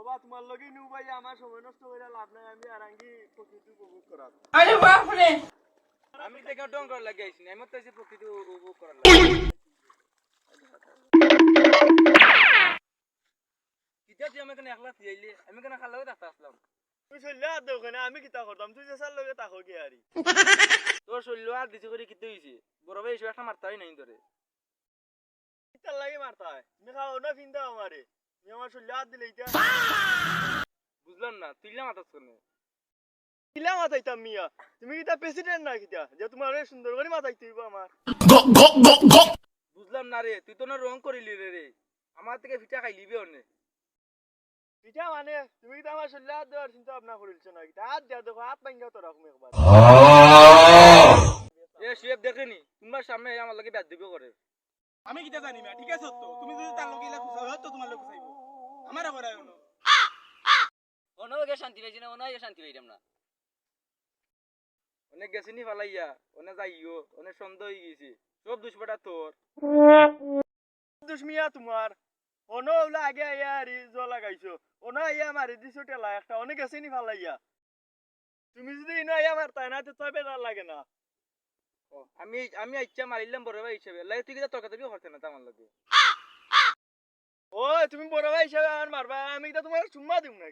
বাবা তোমার লগে নিউ ভাই আমার সময় নষ্ট করে লাভ নাই আমি আরাঙ্গি প্রকৃতি উপভোগ করার আরে বাপ রে আমি দেখে ডং করার লাগে আইছি আমি তো এসে প্রকৃতি উপভোগ করার লাগে কিটা তুই আমি এখানে একলা যাইলে আমি কেন খালাও দেখতে আসলাম তুই চললে আর দোকানে আমি কিতা করতাম তুই যে সার লগে তাকো কি আরি তোর শরীর আর দিছে করে কিতে হইছে বড় ভাই এসে একটা মারতাই নাই ধরে কিতার লাগে মারতা হয় তুমি খাও না ফিনতা আমারে তুমি আমার চললে আর দিলে এটা বুঝলাম না তুইলা মাতাস কেন কিলা মাথাইতাম মিয়া তুমি কিতা প্রেসিডেন্ট না কিতা যে তোমার সুন্দর করে মাথাইতে হইব আমার বুঝলাম না রে তুই তো না রং করিলি রে আমার থেকে ফিটা খাইলিবি অনে পিঠা মানে তুমি কিতা আমার চললে আর দেওয়ার চিন্তা ভাবনা করিলছ না কিতা আর দেওয়া দেখো হাত ভাঙ্গা তো রাখুম একবার এ শিব দেখেনি তোমার সামনে আমার লাগে ব্যাট দিবে করে আমি কিটা জানি না ঠিক আছে তো তুমি যদি তার লগে ইলা খুশাও তো তোমার লগে খুশাইবো আমার আবার আয় না অনকে শান্তি পাইছি না অনকে শান্তি পাইলাম না অনেক গেছিনি ফালাইয়া অনেক যাইও অনেক সন্দেহ হয়ে গেছে সব দুষ্পটা তোর দুশ্মিয়া তোমার অন ওলা আগে আইয়া আরি জল লাগাইছো অন আইয়া মারি দিছো টেলা একটা অনেক আছে নি ফালাইয়া তুমি যদি ইনো আইয়া মারতাই না তো তবে বেজার লাগে না আমি আমি ইচ্ছা মারিলাম বড় ভাই হিসেবে লাগে তুই কিটা তর্কাতর্কি করতে না আমার লাগে ও তুমি বড় ভাই হিসাবে আমার মারবা আমি তো তোমার চুম্মা দিম না